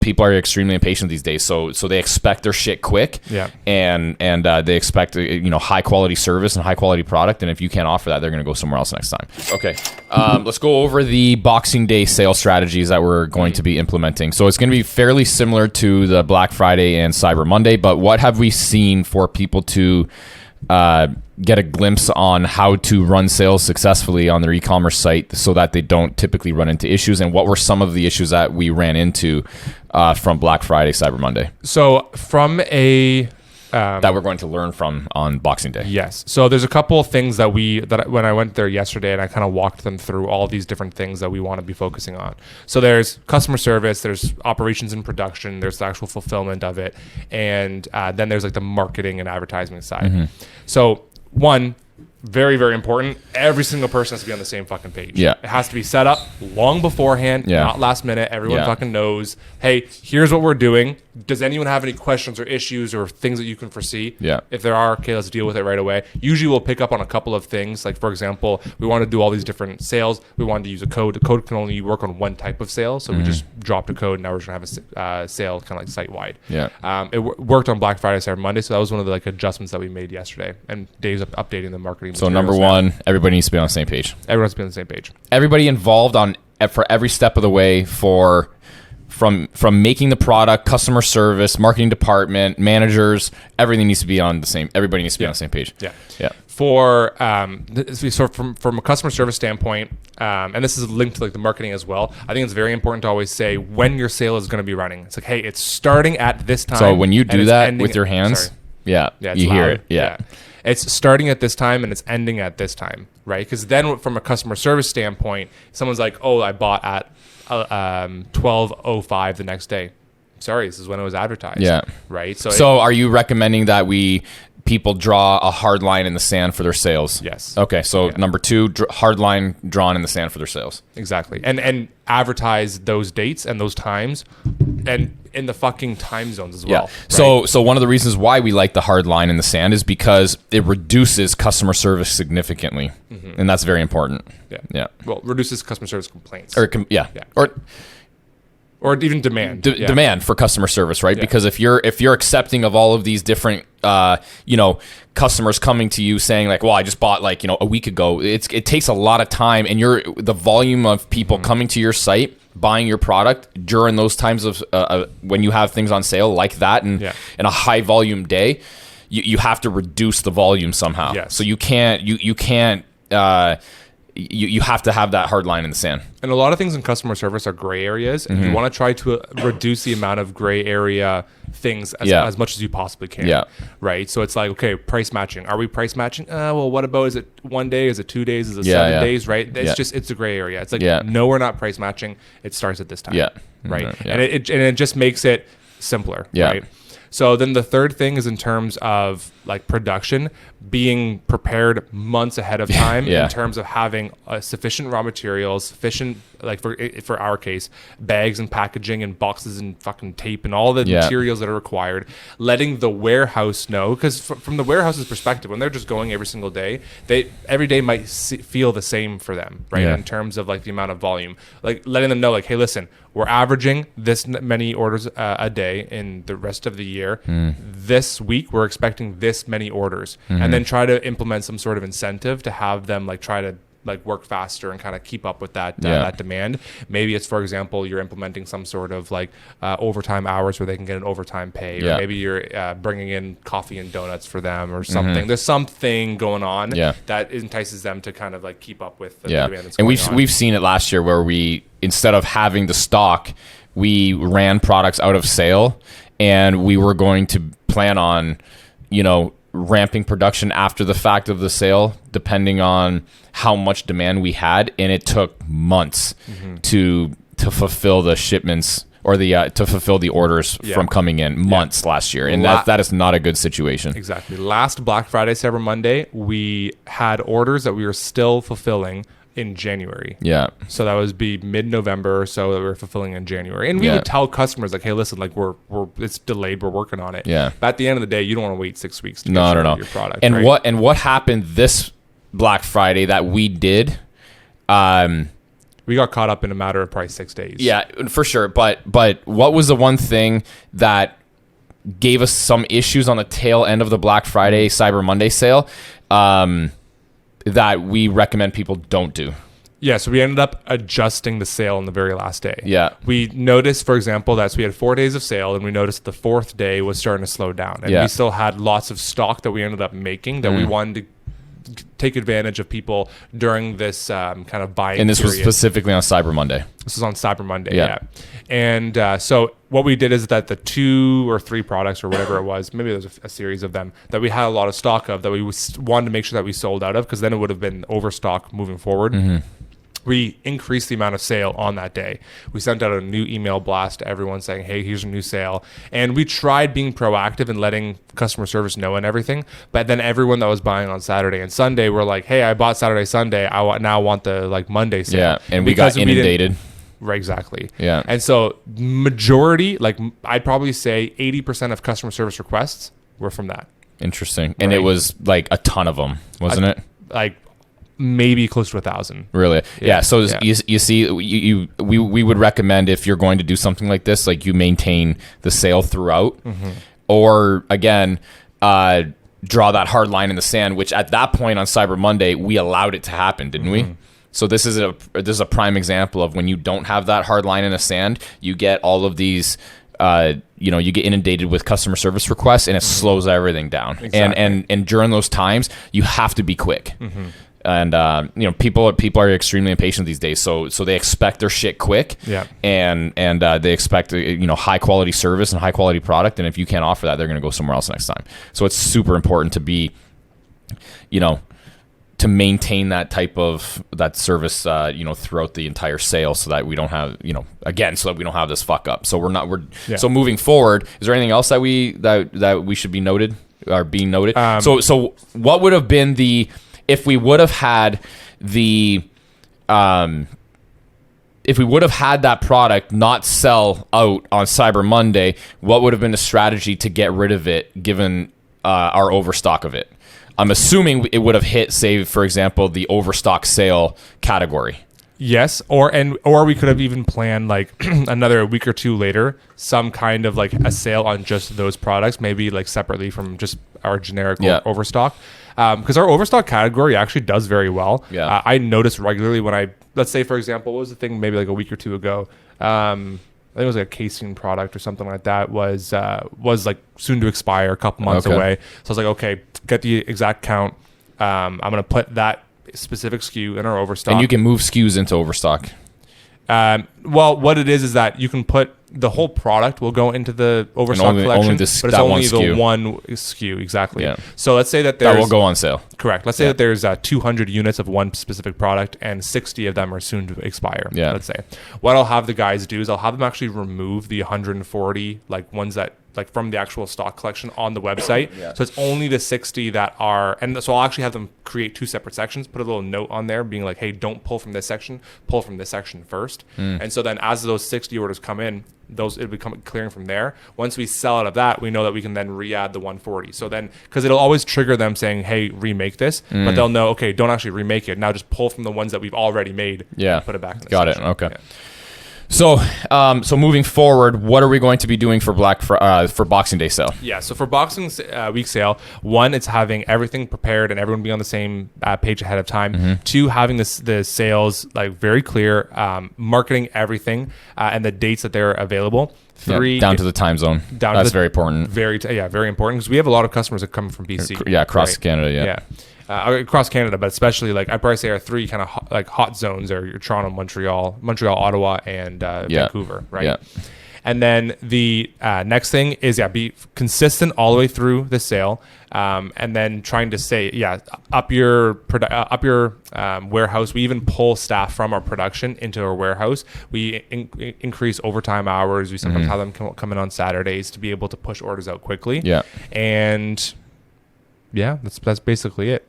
people are extremely impatient these days, so they expect their shit quick, and they expect high quality service and high quality product, and if you can't offer that, they're going to go somewhere else next time. Okay, let's go over the Boxing Day sales strategies that we're going to be implementing. So it's going to be fairly similar to the Black Friday and Cyber Monday, but what have we seen for people to get a glimpse on how to run sales successfully on their e-commerce site so that they don't typically run into issues, and what were some of the issues that we ran into from Black Friday, Cyber Monday? So from that we're going to learn from on Boxing Day. Yes. So there's a couple of things that when I went there yesterday and I kind of walked them through all these different things that we want to be focusing on. So there's customer service, there's operations and production, there's the actual fulfillment of it, and then there's like the marketing and advertising side. So one, very, very important, every single person has to be on the same fucking page. Yeah. It has to be set up long beforehand, not last minute. Everyone fucking knows, hey, here's what we're doing. Does anyone have any questions or issues or things that you can foresee? Yeah. If there are, okay, let's deal with it right away. Usually we'll pick up on a couple of things. Like, for example, we want to do all these different sales. We wanted to use a code. The code can only work on one type of sale. So we just dropped a code. Now we're just going to have a sale kind of like site-wide. Yeah. It worked on Black Friday, Cyber Monday. So that was one of the like adjustments that we made yesterday. And Dave's updating the marketing. So number one, everybody needs to be on the same page. Everyone has to be on the same page. Everybody involved for every step of the way from making the product, customer service, marketing department, managers, everything needs to be on the same. Everybody needs to be on the same page. Yeah. For so from a customer service standpoint, and this is linked to like the marketing as well. I think it's very important to always say when your sale is going to be running. It's like, hey, it's starting at this time. So when you do that with your hands, you hear it. Yeah. It's starting at this time and it's ending at this time, right? Because then from a customer service standpoint, someone's like, oh, I bought at 12:05 the next day. Sorry, this is when it was advertised. Yeah. Right. So are you recommending that people draw a hard line in the sand for their sales? Yes. Okay. So number two, hard line drawn in the sand for their sales. Exactly. And advertise those dates and those times and in the fucking time zones as well. Yeah. Right? So one of the reasons why we like the hard line in the sand is because it reduces customer service significantly. And that's very important. Yeah. Well, reduces customer service complaints. Or even demand. Demand for customer service, right? Yeah. Because if you're accepting of all of these different customers coming to you saying like, well, I just bought like, a week ago, it takes a lot of time, and the volume of people coming to your site buying your product during those times of when you have things on sale like that and in a high volume day, you have to reduce the volume somehow. Yes. So you can't you have to have that hard line in the sand. And a lot of things in customer service are gray areas, and you want to try to reduce the amount of gray area things as much as you possibly can. Yeah. Right. So it's like, okay, price matching. Are we price matching? Well, what about, is it 1 day? Is it 2 days? Is it 7 days? Right. It's a gray area. It's like, no, we're not price matching. It starts at this time. Yeah. Right. Yeah. And it just makes it simpler. Yeah. Right. So then the third thing is in terms of like production, being prepared months ahead of time in terms of having sufficient raw materials, sufficient, like for our case, bags and packaging and boxes and fucking tape and all the materials that are required, letting the warehouse know, because from the warehouse's perspective, when they're just going every single day, every day might feel the same for them, right? In terms of like the amount of volume, like letting them know like, hey, listen, we're averaging this many orders a day in the rest of the year. This week, we're expecting this many orders, and then try to implement some sort of incentive to have them like try to like work faster and kind of keep up with that demand. Maybe it's, for example, you're implementing some sort of like overtime hours where they can get an overtime pay, or maybe you're bringing in coffee and donuts for them or something. There's something going on that entices them to kind of like keep up with the demand that's going on. And we've seen it last year where we, instead of having the stock, we ran products out of sale, and we were going to plan on, ramping production after the fact of the sale, depending on how much demand we had, and it took months to fulfill the shipments or to fulfill the orders from coming in months last year, and that is not a good situation. Exactly. Last Black Friday, Cyber Monday, we had orders that we were still fulfilling in January. Yeah. So that would be mid-November or so that we were fulfilling in January. And we would tell customers like, hey, listen, like we're it's delayed, we're working on it. Yeah. But at the end of the day, you don't want to wait 6 weeks to get your product. And right? what happened this Black Friday that we did, we we got caught up in a matter of probably 6 days. Yeah, for sure. But what was the one thing that gave us some issues on the tail end of the Black Friday, Cyber Monday sale that we recommend people don't do? Yeah, so we ended up adjusting the sale on the very last day. Yeah. We noticed, for example, that we had 4 days of sale, and we noticed the 4th day was starting to slow down. And we still had lots of stock that we ended up making that we wanted to take advantage of people during this kind of buying And this period. was specifically on Cyber Monday. This was on Cyber Monday, yeah. And so what we did is that the 2 or 3 products or whatever it was, maybe there was a series of them, that we had a lot of stock of that we wanted to make sure that we sold out of, because then it would have been overstock moving forward. Mm-hmm. We increased the amount of sale on that day. We sent out a new email blast to everyone saying, hey, here's a new sale. And we tried being proactive and letting customer service know and everything. But then everyone that was buying on Saturday and Sunday were like, hey, I bought Saturday, Sunday. I now want the Monday sale. Yeah, and we got inundated. Right, exactly. Yeah. And so majority, I'd probably say 80% of customer service requests were from that. Interesting. And it was like a ton of them, wasn't it? Like maybe close to 1,000. Really? Yeah. So you see, we would recommend, if you're going to do something like this, like you maintain the sale throughout, or again, draw that hard line in the sand. Which at that point on Cyber Monday, we allowed it to happen, didn't we? So this is a prime example of when you don't have that hard line in the sand, you get all of these. You get inundated with customer service requests, and it slows everything down. Exactly. And during those times, you have to be quick. And people are extremely impatient these days, so they expect their shit quick. Yeah. And they expect high quality service and high quality product, and if you can't offer that, they're going to go somewhere else next time. So it's super important to be, to maintain that type of that service, throughout the entire sale, so that we don't have, so that we don't have this fuck up. So so moving forward, is there anything else that we should be noted or being noted? So what would have been if we would have had that product not sell out on Cyber Monday, what would have been the strategy to get rid of it, given our overstock of it? I'm assuming it would have hit, say, for example, the overstock sale category. Yes, or we could have even planned like another week or two later, some kind of like a sale on just those products, maybe like separately from just our generic overstock. Because our overstock category actually does very well. Yeah. I notice regularly when let's say, for example, what was the thing maybe like a week or two ago? I think it was like a casing product or something like that was like soon to expire, a couple months away. So I was like, okay, get the exact count. I'm going to put that specific SKU in our overstock. And you can move SKUs into overstock. Well, what it is that you can put the whole product will go into the overstock collection, but it's only the one SKU, exactly. Yeah. So let's say that that will go on sale. Correct. Let's say that there's 200 units of one specific product, and 60 of them are soon to expire. Yeah. Let's say what I'll have the guys do is I'll have them actually remove the 140 like ones that like from the actual stock collection on the website. So it's only the 60 that are, and so I'll actually have them create 2 separate sections, put a little note on there being like, hey, don't pull from this section, pull from this section first. And so then as those 60 orders come in, it'll become clearing from there. Once we sell out of that, we know that we can then re-add the 140. So then, because it'll always trigger them saying, hey, remake this, but they'll know, okay, don't actually remake it. Now just pull from the ones that we've already made and put it back in the section. Okay. Yeah. So moving forward, what are we going to be doing for for Boxing Day sale? Yeah, so for Boxing Week sale, 1, it's having everything prepared and everyone be on the same page ahead of time. 2, having the sales like very clear, marketing everything and the dates that they're available. 3, down to the time zone. That's very important. Very important because we have a lot of customers that come from BC. Yeah, across Canada. Yeah. Across Canada, but especially like I'd probably say our 3 kind of hot zones are your Toronto, Montreal, Ottawa, and Vancouver, right? Yeah. And then the next thing is be consistent all the way through the sale, and then trying to say up your warehouse. We even pull staff from our production into our warehouse. We increase overtime hours. We sometimes have them come in on Saturdays to be able to push orders out quickly. Yeah, and that's basically it.